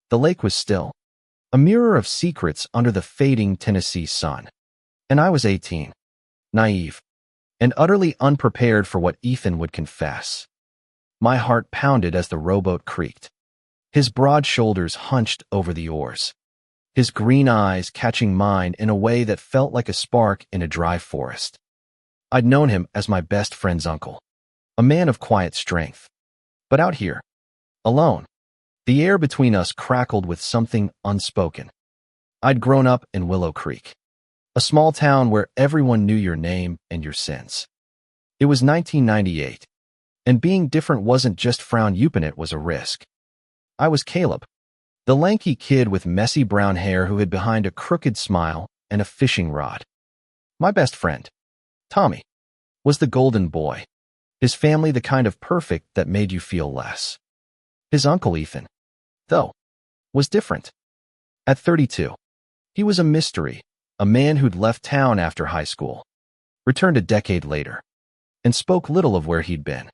The lake was still, a mirror of secrets under the fading Tennessee sun. And I was 18, naive, and utterly unprepared for what Ethan would confess. My heart pounded as the rowboat creaked, his broad shoulders hunched over the oars, his green eyes catching mine in a way that felt like a spark in a dry forest. I'd known him as my best friend's uncle, a man of quiet strength. But out here, alone, the air between us crackled with something unspoken. I'd grown up in Willow Creek, a small town where everyone knew your name and your sins. It was 1998, and being different wasn't just frowned upon, it was a risk. I was Caleb, the lanky kid with messy brown hair who hid behind a crooked smile and a fishing rod. My best friend, Tommy, was the golden boy, his family the kind of perfect that made you feel less. His uncle Ethan, though, was different. At 32, he was a mystery, a man who'd left town after high school, returned a decade later, and spoke little of where he'd been.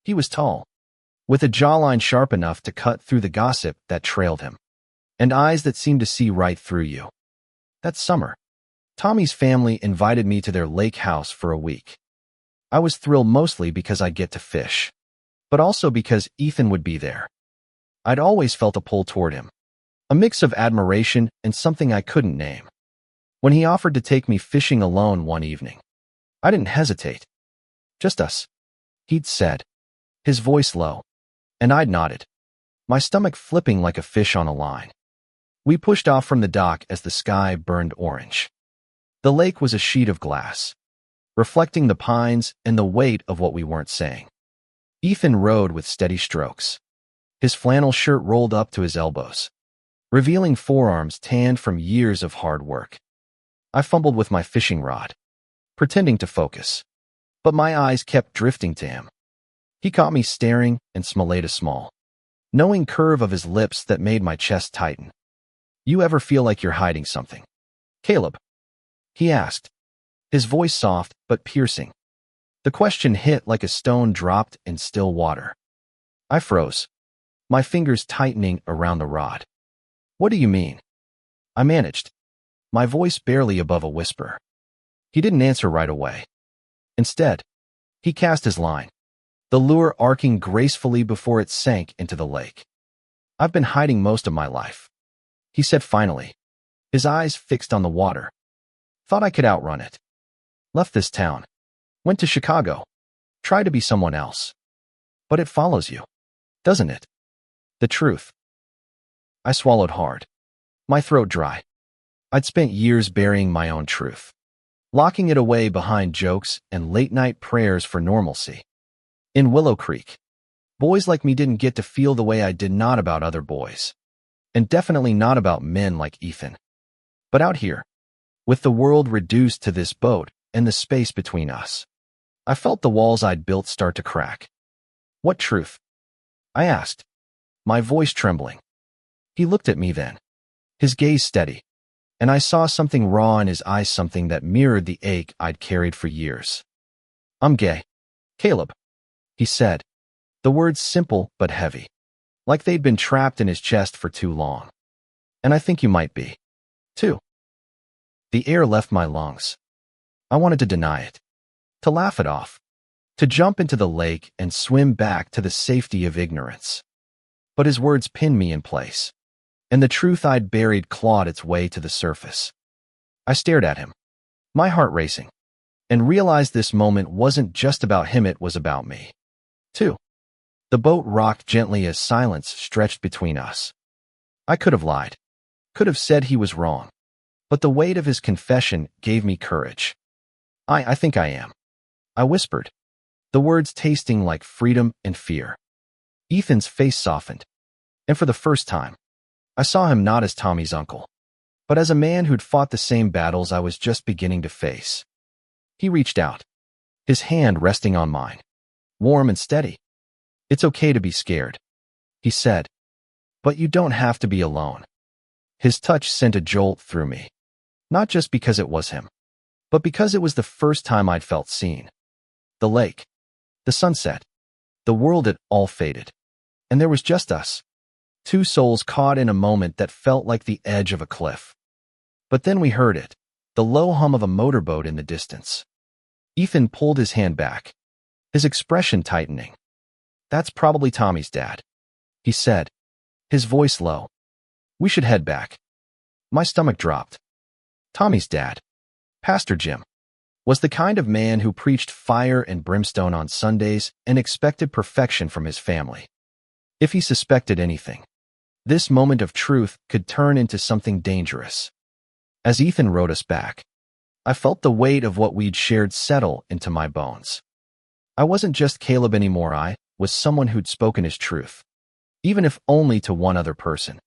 He was tall, with a jawline sharp enough to cut through the gossip that trailed him, and eyes that seemed to see right through you. That summer, Tommy's family invited me to their lake house for a week. I was thrilled mostly because I'd get to fish, but also because Ethan would be there. I'd always felt a pull toward him, a mix of admiration and something I couldn't name. When he offered to take me fishing alone one evening, I didn't hesitate. Just us, he'd said, his voice low, and I'd nodded, my stomach flipping like a fish on a line. We pushed off from the dock as the sky burned orange. The lake was a sheet of glass, reflecting the pines and the weight of what we weren't saying. Ethan rowed with steady strokes, his flannel shirt rolled up to his elbows, revealing forearms tanned from years of hard work. I fumbled with my fishing rod, pretending to focus, but my eyes kept drifting to him. He caught me staring and smiled a small, knowing curve of his lips that made my chest tighten. "You ever feel like you're hiding something, Caleb?" he asked, his voice soft but piercing. The question hit like a stone dropped in still water. I froze, my fingers tightening around the rod. "What do you mean?" I managed, my voice barely above a whisper. He didn't answer right away. Instead, he cast his line, the lure arcing gracefully before it sank into the lake. "I've been hiding most of my life," he said finally, his eyes fixed on the water. "Thought I could outrun it. Left this town. Went to Chicago. Tried to be someone else. But it follows you, doesn't it? The truth." I swallowed hard, my throat dry. I'd spent years burying my own truth, locking it away behind jokes and late-night prayers for normalcy. In Willow Creek, boys like me didn't get to feel the way I did not about other boys, and definitely not about men like Ethan. But out here, with the world reduced to this boat and the space between us, I felt the walls I'd built start to crack. "What truth?" I asked, my voice trembling. He looked at me then, his gaze steady, and I saw something raw in his eyes, something that mirrored the ache I'd carried for years. "I'm gay, Caleb," he said, the words simple but heavy, like they'd been trapped in his chest for too long. "And I think you might be, too." The air left my lungs. I wanted to deny it, to laugh it off, to jump into the lake and swim back to the safety of ignorance. But his words pinned me in place, and the truth I'd buried clawed its way to the surface. I stared at him, my heart racing, and realized this moment wasn't just about him, it was about me, too. The boat rocked gently as silence stretched between us. I could have lied, could have said he was wrong, but the weight of his confession gave me courage. I think I am," I whispered, the words tasting like freedom and fear. Ethan's face softened, and for the first time, I saw him not as Tommy's uncle, but as a man who'd fought the same battles I was just beginning to face. He reached out, his hand resting on mine, warm and steady. "It's okay to be scared," he said, "but you don't have to be alone." His touch sent a jolt through me, not just because it was him, but because it was the first time I'd felt seen. The lake, the sunset, the world had all faded, and there was just us, two souls caught in a moment that felt like the edge of a cliff. But then we heard it, the low hum of a motorboat in the distance. Ethan pulled his hand back, his expression tightening. "That's probably Tommy's dad," he said, his voice low. "We should head back." My stomach dropped. Tommy's dad, Pastor Jim, was the kind of man who preached fire and brimstone on Sundays and expected perfection from his family. If he suspected anything, this moment of truth could turn into something dangerous. As Ethan rode us back, I felt the weight of what we'd shared settle into my bones. I wasn't just Caleb anymore, I was someone who'd spoken his truth, even if only to one other person.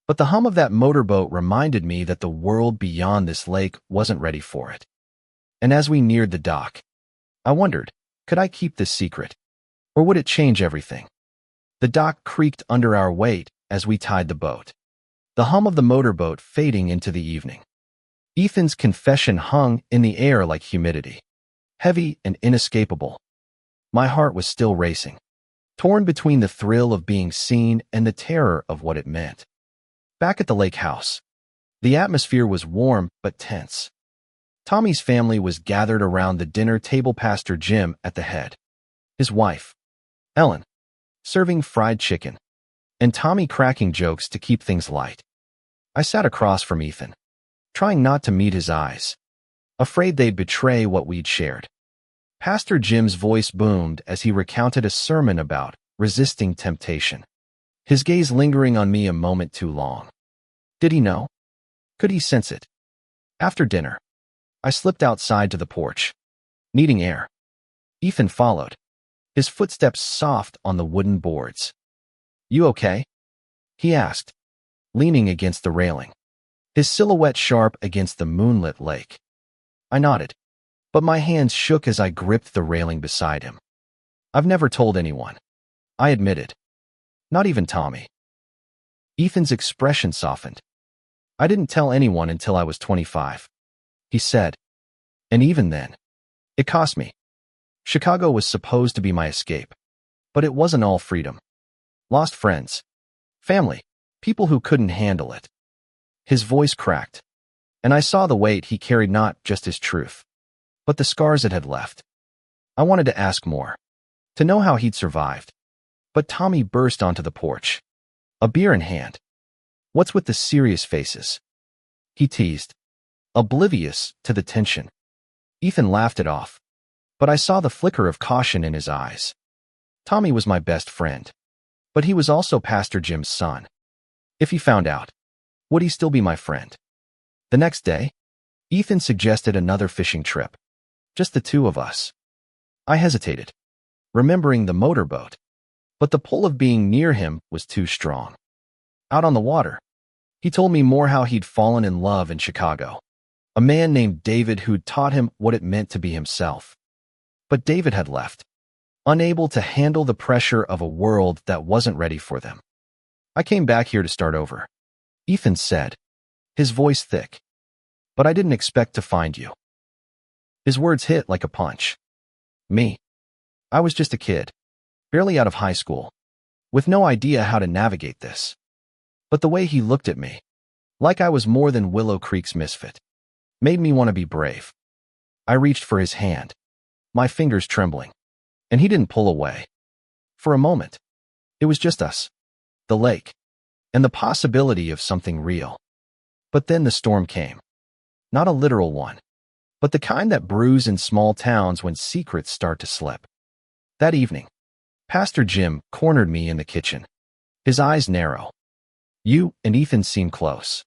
But the hum of that motorboat reminded me that the world beyond this lake wasn't ready for it. And as we neared the dock, I wondered, could I keep this secret? Or would it change everything? The dock creaked under our weight as we tied the boat, the hum of the motorboat fading into the evening. Ethan's confession hung in the air like humidity, heavy and inescapable. My heart was still racing, torn between the thrill of being seen and the terror of what it meant. Back at the lake house, the atmosphere was warm but tense. Tommy's family was gathered around the dinner table, Pastor Jim at the head, his wife, Ellen, serving fried chicken, and Tommy cracking jokes to keep things light. I sat across from Ethan, trying not to meet his eyes, afraid they'd betray what we'd shared. Pastor Jim's voice boomed as he recounted a sermon about resisting temptation, his gaze lingering on me a moment too long. Did he know? Could he sense it? After dinner, I slipped outside to the porch, needing air. Ethan followed, his footsteps soft on the wooden boards. "You okay?" he asked, leaning against the railing, his silhouette sharp against the moonlit lake. I nodded, but my hands shook as I gripped the railing beside him. "I've never told anyone," I admitted. "Not even Tommy." Ethan's expression softened. "I didn't tell anyone until I was 25, he said. "And even then, it cost me. Chicago was supposed to be my escape, but it wasn't all freedom. Lost friends, family, people who couldn't handle it." His voice cracked, and I saw the weight he carried, not just his truth, but the scars it had left. I wanted to ask more, to know how he'd survived. But Tommy burst onto the porch, a beer in hand. "What's with the serious faces?" he teased, oblivious to the tension. Ethan laughed it off, but I saw the flicker of caution in his eyes. Tommy was my best friend, but he was also Pastor Jim's son. If he found out, would he still be my friend? The next day, Ethan suggested another fishing trip, just the two of us. I hesitated, remembering the motorboat, but the pull of being near him was too strong. Out on the water, he told me more how he'd fallen in love in Chicago, a man named David who'd taught him what it meant to be himself. But David had left, unable to handle the pressure of a world that wasn't ready for them. "I came back here to start over," Ethan said, his voice thick. "But I didn't expect to find you." His words hit like a punch. Me? I was just a kid, barely out of high school, with no idea how to navigate this. But the way he looked at me, like I was more than Willow Creek's misfit, made me want to be brave. I reached for his hand, my fingers trembling, and he didn't pull away. For a moment, it was just us, the lake, and the possibility of something real. But then the storm came. Not a literal one, but the kind that brews in small towns when secrets start to slip. That evening, Pastor Jim cornered me in the kitchen, his eyes narrow. "You and Ethan seem close,"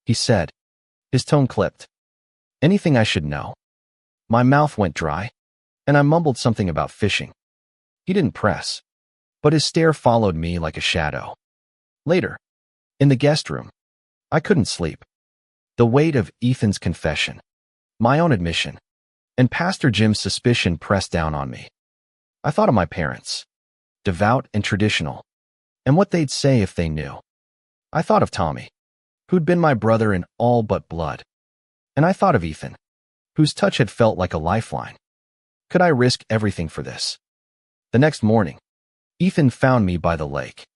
he said, his tone clipped. "Anything I should know?" My mouth went dry, and I mumbled something about fishing. He didn't press, but his stare followed me like a shadow. Later, in the guest room, I couldn't sleep. The weight of Ethan's confession, my own admission, and Pastor Jim's suspicion pressed down on me. I thought of my parents, devout and traditional, and what they'd say if they knew. I thought of Tommy, who'd been my brother in all but blood. And I thought of Ethan, whose touch had felt like a lifeline. Could I risk everything for this? The next morning, Ethan found me by the lake,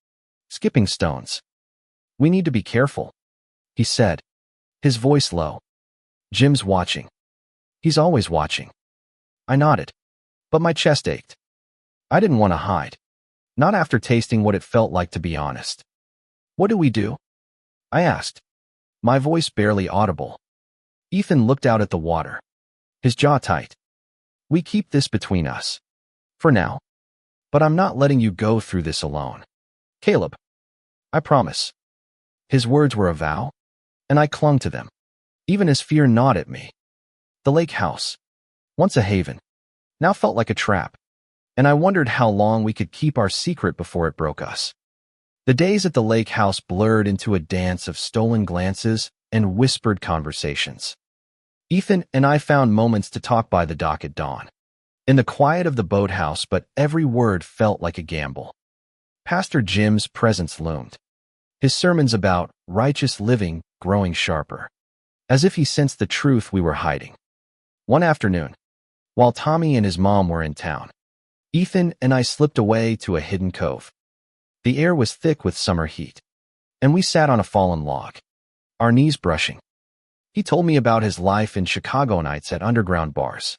skipping stones. We need to be careful, he said, his voice low. Jim's watching. He's always watching. I nodded, but my chest ached. I didn't want to hide, not after tasting what it felt like to be honest. What do we do? I asked, my voice barely audible. Ethan looked out at the water, his jaw tight. We keep this between us. For now. But I'm not letting you go through this alone. Caleb. I promise. His words were a vow, and I clung to them, even as fear gnawed at me. The lake house, once a haven, now felt like a trap, and I wondered how long we could keep our secret before it broke us. The days at the lake house blurred into a dance of stolen glances and whispered conversations. Ethan and I found moments to talk by the dock at dawn, in the quiet of the boathouse, but every word felt like a gamble. Pastor Jim's presence loomed, his sermons about righteous living growing sharper, as if he sensed the truth we were hiding. One afternoon, while Tommy and his mom were in town, Ethan and I slipped away to a hidden cove. The air was thick with summer heat, and we sat on a fallen log, our knees brushing. He told me about his life in Chicago nights at underground bars,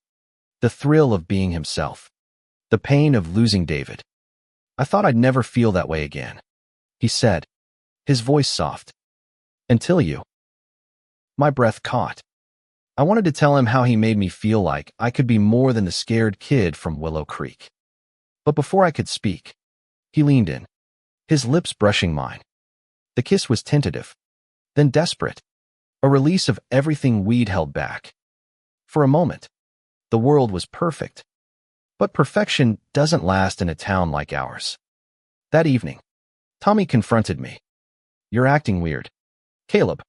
the thrill of being himself, the pain of losing David. I thought I'd never feel that way again, he said, his voice soft. Until you. My breath caught. I wanted to tell him how he made me feel like I could be more than the scared kid from Willow Creek. But before I could speak, he leaned in, his lips brushing mine. The kiss was tentative, then desperate, a release of everything we'd held back. For a moment, the world was perfect. But perfection doesn't last in a town like ours. That evening, Tommy confronted me. You're acting weird, Caleb,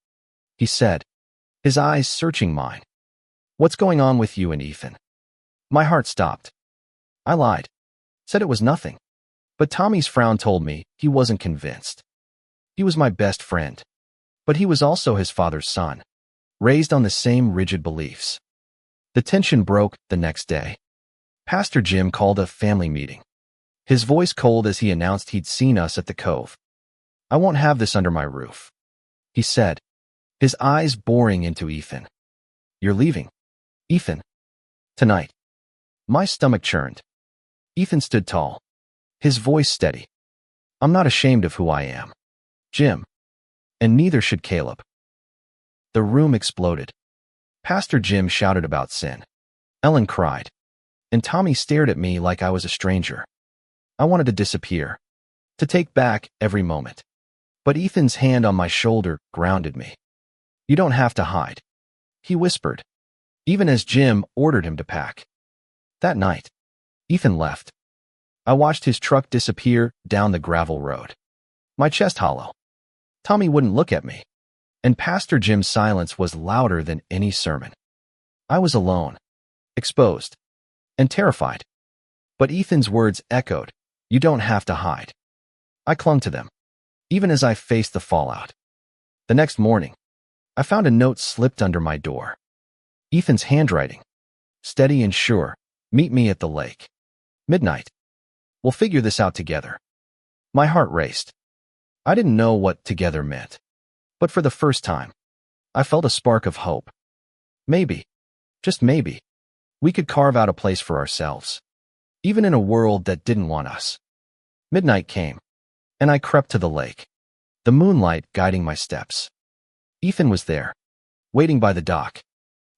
he said, his eyes searching mine. What's going on with you and Ethan? My heart stopped. I lied, said it was nothing. But Tommy's frown told me he wasn't convinced. He was my best friend, but he was also his father's son, raised on the same rigid beliefs. The tension broke the next day. Pastor Jim called a family meeting, his voice cold as he announced he'd seen us at the cove. I won't have this under my roof, he said, his eyes boring into Ethan. You're leaving, Ethan. Tonight. My stomach churned. Ethan stood tall, his voice steady. I'm not ashamed of who I am, Jim. And neither should Caleb. The room exploded. Pastor Jim shouted about sin. Ellen cried. And Tommy stared at me like I was a stranger. I wanted to disappear, to take back every moment. But Ethan's hand on my shoulder grounded me. You don't have to hide, he whispered, even as Jim ordered him to pack. That night, Ethan left. I watched his truck disappear down the gravel road, my chest hollow. Tommy wouldn't look at me, and Pastor Jim's silence was louder than any sermon. I was alone, exposed, and terrified. But Ethan's words echoed, you don't have to hide. I clung to them, even as I faced the fallout. The next morning, I found a note slipped under my door. Ethan's handwriting, steady and sure, meet me at the lake. Midnight. We'll figure this out together. My heart raced. I didn't know what together meant, but for the first time, I felt a spark of hope. Maybe, just maybe, we could carve out a place for ourselves, even in a world that didn't want us. Midnight came, and I crept to the lake, the moonlight guiding my steps. Ethan was there, waiting by the dock,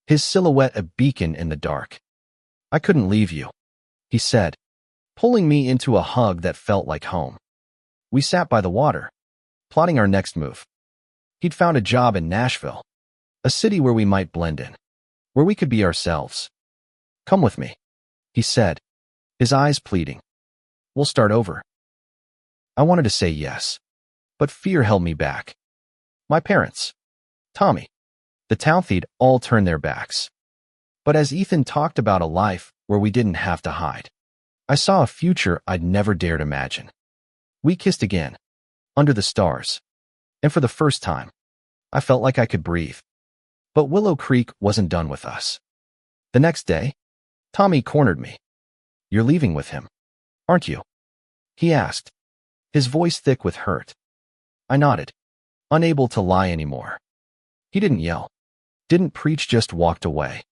his silhouette a beacon in the dark. I couldn't leave you, he said, pulling me into a hug that felt like home. We sat by the water, plotting our next move. He'd found a job in Nashville, a city where we might blend in, where we could be ourselves. Come with me, he said, his eyes pleading. We'll start over. I wanted to say yes, but fear held me back. My parents, Tommy, the Townthe'd all turned their backs. But as Ethan talked about a life where we didn't have to hide, I saw a future I'd never dared imagine. We kissed again, under the stars, and for the first time, I felt like I could breathe. But Willow Creek wasn't done with us. The next day, Tommy cornered me. You're leaving with him, aren't you? He asked, his voice thick with hurt. I nodded, unable to lie anymore. He didn't yell, didn't preach, just walked away.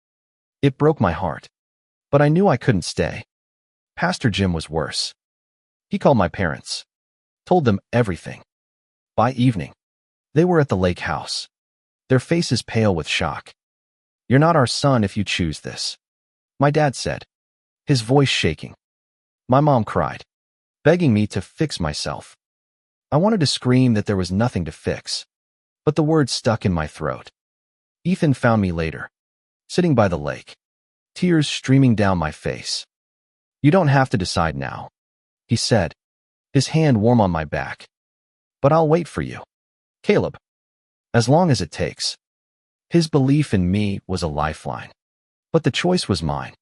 It broke my heart, but I knew I couldn't stay. Pastor Jim was worse. He called my parents, told them everything. By evening, they were at the lake house, their faces pale with shock. "You're not our son if you choose this," my dad said, his voice shaking. My mom cried, begging me to fix myself. I wanted to scream that there was nothing to fix, but the words stuck in my throat. Ethan found me later, sitting by the lake, tears streaming down my face. "You don't have to decide now," he said, his hand warm on my back. "But I'll wait for you, Caleb, as long as it takes." His belief in me was a lifeline, but the choice was mine,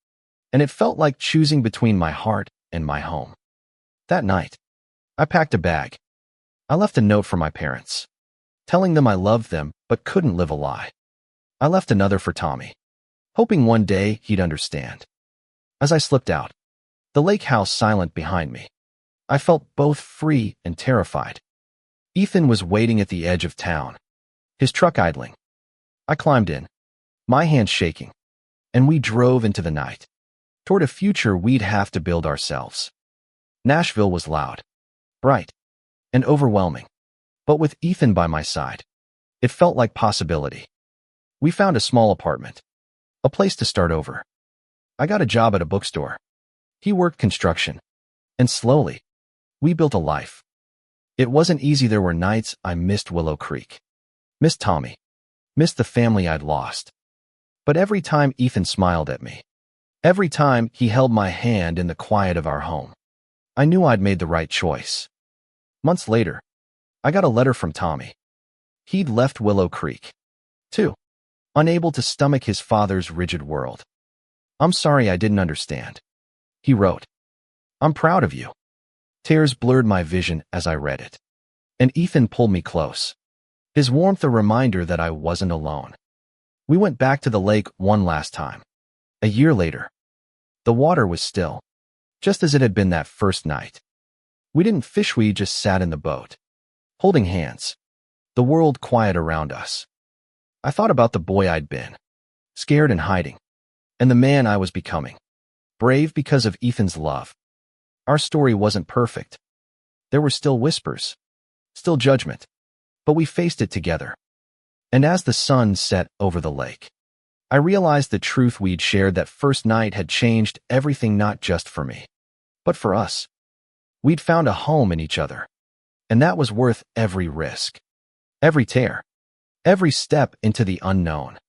and it felt like choosing between my heart and my home. That night, I packed a bag. I left a note for my parents, telling them I loved them but couldn't live a lie. I left another for Tommy, hoping one day he'd understand. As I slipped out, the lake house silent behind me, I felt both free and terrified. Ethan was waiting at the edge of town, his truck idling. I climbed in, my hands shaking, and we drove into the night, toward a future we'd have to build ourselves. Nashville was loud, bright, and overwhelming, but with Ethan by my side, it felt like possibility. We found a small apartment, a place to start over. I got a job at a bookstore. He worked construction, and slowly, we built a life. It wasn't easy. There were nights I missed Willow Creek, missed Tommy, missed the family I'd lost. But every time Ethan smiled at me, every time he held my hand in the quiet of our home, I knew I'd made the right choice. Months later, I got a letter from Tommy. He'd left Willow Creek, too, unable to stomach his father's rigid world. "I'm sorry I didn't understand," he wrote. "I'm proud of you." Tears blurred my vision as I read it, and Ethan pulled me close, his warmth a reminder that I wasn't alone. We went back to the lake one last time. A year later, the water was still, just as it had been that first night. We didn't fish, we just sat in the boat, holding hands, the world quiet around us. I thought about the boy I'd been, scared and hiding, and the man I was becoming, brave because of Ethan's love. Our story wasn't perfect. There were still whispers, still judgment, but we faced it together. And as the sun set over the lake, I realized the truth we'd shared that first night had changed everything, not just for me, but for us. We'd found a home in each other, and that was worth every risk, every tear, every step into the unknown.